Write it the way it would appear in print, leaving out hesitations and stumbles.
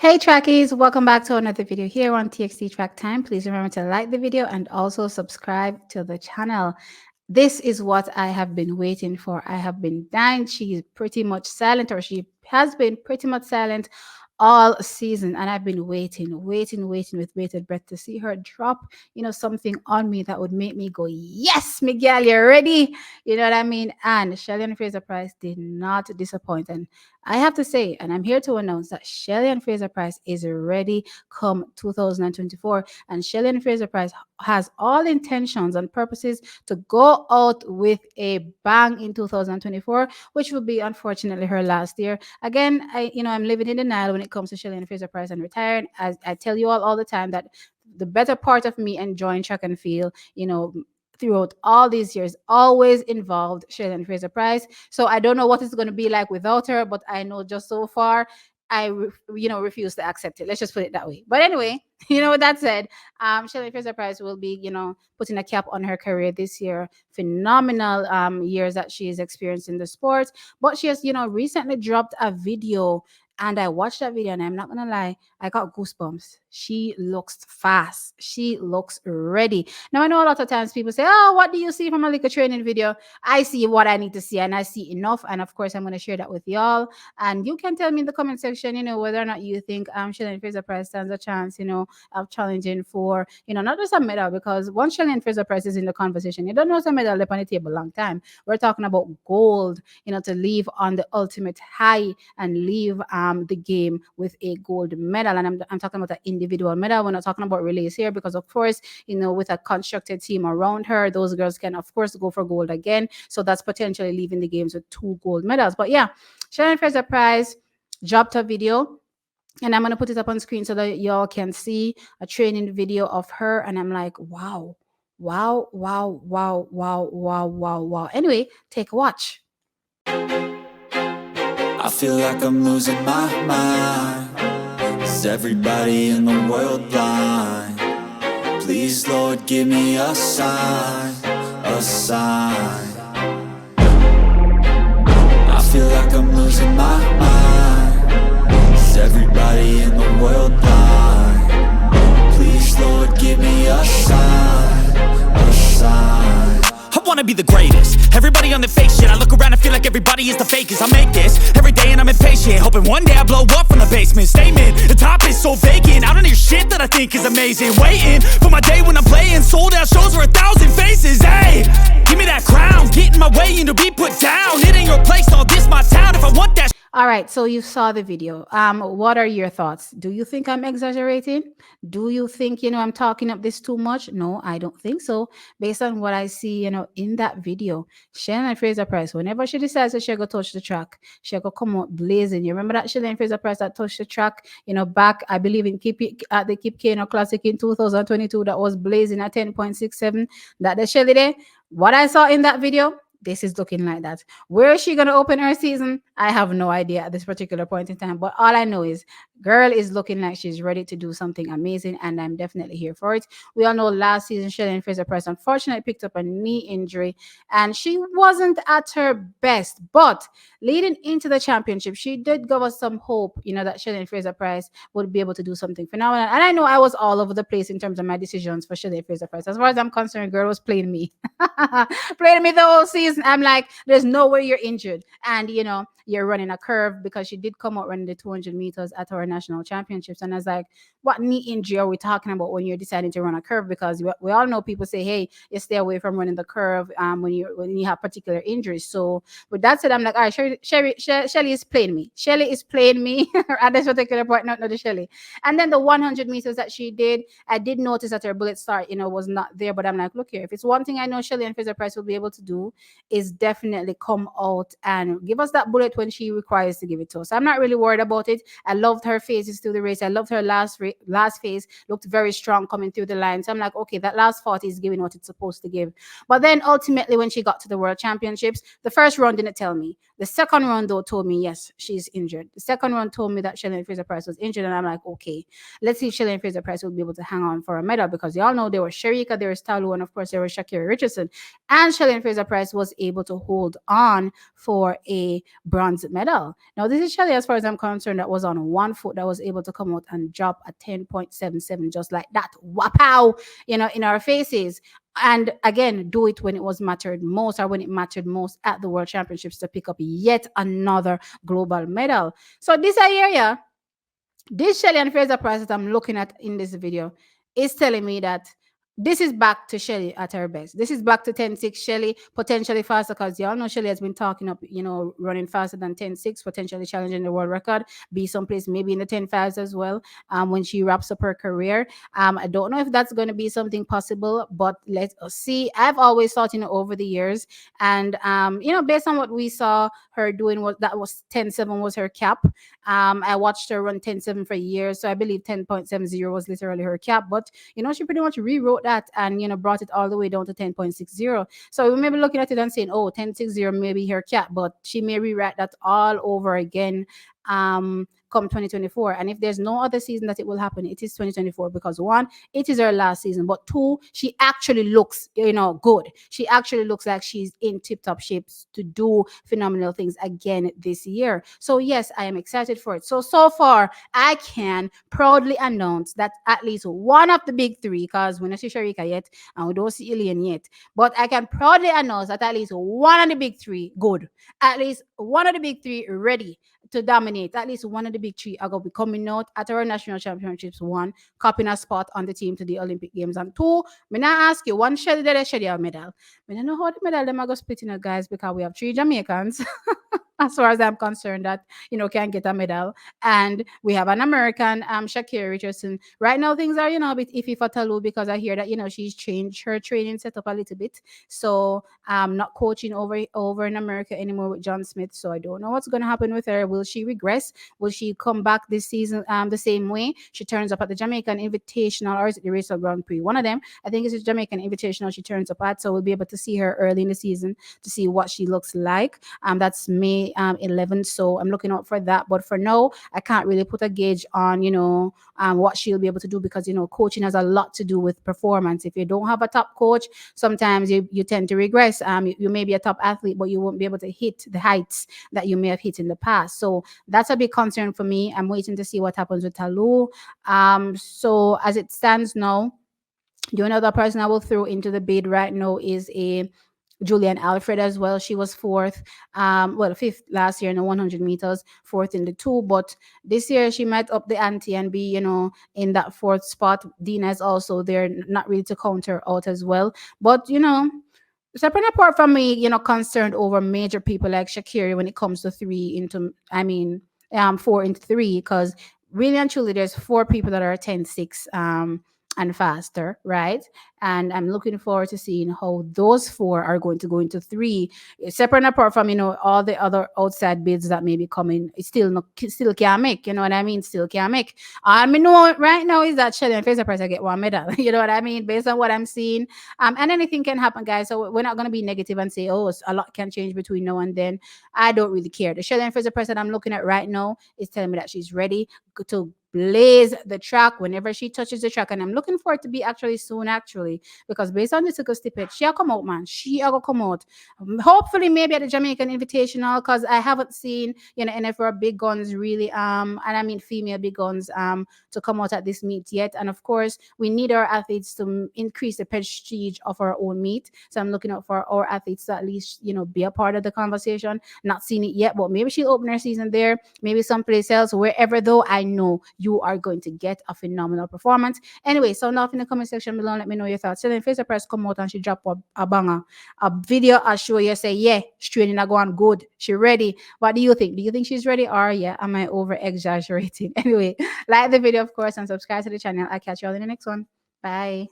Hey trackies, welcome back to another video here on TXT Track Time. Please remember to like the video and also subscribe to the channel. This is what I have been waiting for. I have been dying. She is pretty much silent, or she has been pretty much silent all season, and I've been waiting with bated breath to see her drop, something on me that would make me go, yes, Miguel, you're ready. You know what I mean? And Shelly-Ann Fraser-Pryce did not disappoint, and I have to say, and I'm here to announce that Shelly-Ann Fraser-Pryce is ready come 2024, and Shelly-Ann Fraser-Pryce has all intentions and purposes to go out with a bang in 2024, which will be unfortunately her last year. Again, I'm living in denial when it comes to Shelly-Ann Fraser-Pryce and retiring. As I tell you all the time, that the better part of me enjoying track and field, throughout all these years, always involved Shelly-Ann Fraser-Pryce. So I don't know what it's going to be like without her, but I know just so far refuse to accept it. Let's just put it that way. But anyway, with that said, Shelly Fraser-Pryce will be, putting a cap on her career this year. Phenomenal years that she has experienced in the sport. But she has, recently dropped a video, and I watched that video, and I'm not gonna lie, I got goosebumps. She looks fast. She looks ready. Now I know a lot of times people say, "Oh, what do you see from a liquor training video?" I see what I need to see, and I see enough. And of course, I'm going to share that with y'all. And you can tell me in the comment section, whether or not you think Shelly-Ann Fraser-Pryce stands a chance, of challenging for, not just a medal, because once Shelly-Ann Fraser-Pryce is in the conversation, you don't know some medal left on the table a long time. We're talking about gold, to leave on the ultimate high and leave the game with a gold medal. And I'm talking about an individual medal. We're not talking about relays here, because of course, with a constructed team around her, those girls can of course go for gold again. So that's potentially leaving the games with 2 gold medals. But yeah, Shelly-Ann Fraser-Pryce dropped a video, and I'm going to put it up on screen so that y'all can see a training video of her. And I'm like, wow, wow, wow, wow, wow, wow, wow, wow. Anyway, take a watch. I feel like I'm losing my mind. Is everybody in the world blind? Please, Lord, give me a sign, a sign. I feel like I'm losing my mind. Is everybody in the world blind? Please, Lord, give me a sign, a sign. I wanna be the greatest. Everybody on the fake shit. I look around and feel like everybody is the fakest. I make this every day and I'm impatient, hoping one day I blow up from the basement. Statement, the top is so vacant. I don't hear shit that I think is amazing. Waiting for my day when I'm playing sold out shows for 1,000 faces. Hey, give me that crown, get in my way and to be put down. It ain't your place, all this my town. If I want that. All right, so you saw the video. What are your thoughts? Do you think I'm exaggerating? Do you think, I'm talking up this too much? No, I don't think so. Based on what I see, in that video, Shelly-Ann Fraser-Pryce, whenever she decides that she go touch the track, she go come out blazing. You remember that Shelly-Ann Fraser-Pryce that touched the track, back, I believe, in at the Kip Keino Classic in 2022, that was blazing at 10.67. That the Shelly there. What I saw in that video, this is looking like that. Where is she going to open her season? I have no idea at this particular point in time. But all I know is girl is looking like she's ready to do something amazing, and I'm definitely here for it. We all know last season Shelly-Ann Fraser-Pryce unfortunately picked up a knee injury, and she wasn't at her best. But leading into the championship, she did give us some hope, that Shelly-Ann Fraser-Pryce would be able to do something phenomenal. And I know I was all over the place in terms of my decisions for Shelly-Ann Fraser-Pryce. As far as I'm concerned, girl was playing me. Playing me the whole season. I'm like, there's no way you're injured. And, you're running a curve, because she did come out running the 200 meters at our national championships. And I was like, what knee injury are we talking about when you're deciding to run a curve? Because we all know people say, hey, you stay away from running the curve when you have particular injuries. So with that said, I'm like, all right, Shelly is playing me. Shelly is playing me at this particular point, not the Shelly. And then the 100 meters that she did, I did notice that her bullet start, was not there. But I'm like, look here, if it's one thing I know Shelly-Ann Fraser-Pryce will be able to do, is definitely come out and give us that bullet when she requires to give it to us. I'm not really worried about it. I loved her phases through the race. I loved her last phase, looked very strong coming through the line. So I'm like, okay, that last 40 is giving what it's supposed to give. But then ultimately, when she got to the World Championships, the first run didn't tell me. The second round though told me yes, she's injured. The second round told me that Shelly-Ann Fraser-Price was injured, and I'm like, okay, let's see if Shelly-Ann Fraser-Price will be able to hang on for a medal, because y'all know there was Sherika, there was Talu, and of course there was Shakira Richardson, and Shelly-Ann Fraser-Price was able to hold on for a bronze medal. Now this is Shelly, as far as I'm concerned, that was on one foot, that was able to come out and drop a 10.77 just like that. Wapow, in our faces. And again, do it when it was mattered most, or when it mattered most at the World Championships, to pick up yet another global medal. So this area, this Shelly-Ann Fraser-Price that I'm looking at in this video is telling me that this is back to Shelly at her best. This is back to 10.6 Shelly, potentially faster, because y'all know Shelly has been talking up, running faster than 10.6, potentially challenging the world record, be someplace maybe in the 10.5s as well, when she wraps up her career. I don't know if that's going to be something possible, but let's see. I've always thought, over the years, and, based on what we saw her doing, that was 10.7 was her cap. I watched her run 10.7 for years, so I believe 10.70 was literally her cap, but she pretty much rewrote that and brought it all the way down to 10.60. So we may be looking at it and saying, oh, 10.60 may be her cap, but she may rewrite that all over again come 2024. And if there's no other season that it will happen, it is 2024, because one, it is her last season, but two, she actually looks good. She actually looks like she's in tip-top shape to do phenomenal things again this year. So yes, I am excited for it. So far I can proudly announce that at least one of the big three, because we don't see Sharika yet and we don't see Ilian yet, but I can proudly announce that at least one of the big three good, at least one of the big three ready to dominate. At least one of the big three are going to be coming out at our national championships. One, copying a spot on the team to the Olympic Games. And two, me now ask you, one Shelly did a Shelly a medal. Me don't know how the medal them are going to split in, guys, because we have three Jamaicans. As far as I'm concerned, that can get a medal, and we have an American, Shakira Richardson. Right now, things are a bit iffy for Talu, because I hear that she's changed her training setup a little bit, so not coaching over in America anymore with John Smith. So I don't know what's going to happen with her. Will she regress? Will she come back this season the same way? She turns up at the Jamaican Invitational, or is it the Racer Grand Prix? One of them, I think it's the Jamaican Invitational she turns up at. So we'll be able to see her early in the season to see what she looks like. That's May 11th, so I'm looking out for that. But for now, I can't really put a gauge on what she'll be able to do, because coaching has a lot to do with performance. If you don't have a top coach, sometimes you tend to regress. You may be a top athlete, but you won't be able to hit the heights that you may have hit in the past. So that's a big concern for me. I'm waiting to see what happens with Talu. So as it stands now, the only other person I will throw into the bid right now is a Julian Alfred as well. She was fourth, fifth last year in the 100 meters, fourth in the 2. But this year she might up the ante and be, in that fourth spot. Dina is also there, not really to counter out as well. But, separate apart from me, concerned over major people like Shakira when it comes to 4 into 3, because really and truly there's 4 people that are 10.6 and faster, right? And I'm looking forward to seeing how those 4 are going to go into 3, separate and apart from all the other outside bids that may be coming. It still can't make, you know what I mean? Still can't make. I know right now is that Shelly-Ann Fraser-Price I get 1 medal, you know what I mean? Based on what I'm seeing, and anything can happen, guys. So we're not going to be negative and say, oh, a lot can change between now and then. I don't really care. The Shelly-Ann Fraser-Price that I'm looking at right now is telling me that she's ready to blaze the track whenever she touches the track, and I'm looking for it to be actually soon, because based on the tickle snippet, she'll come out, man. She'll come out. Hopefully, maybe at the Jamaican Invitational, because I haven't seen any of our big guns really, and I mean female big guns to come out at this meet yet. And of course, we need our athletes to increase the prestige of our own meet. So I'm looking out for our athletes to at least be a part of the conversation. Not seen it yet, but maybe she'll open her season there, maybe someplace else, wherever. Though I know you are going to get a phenomenal performance. Anyway, so now in the comment section below, let me know your thoughts. Shelly-Ann Fraser-Price come out and she drop a banger, a video. I show you say, yeah, she's training are going good. She ready. What do you think? Do you think she's ready, or am I over exaggerating? Anyway, like the video, of course, and subscribe to the channel. I'll catch you all in the next one. Bye.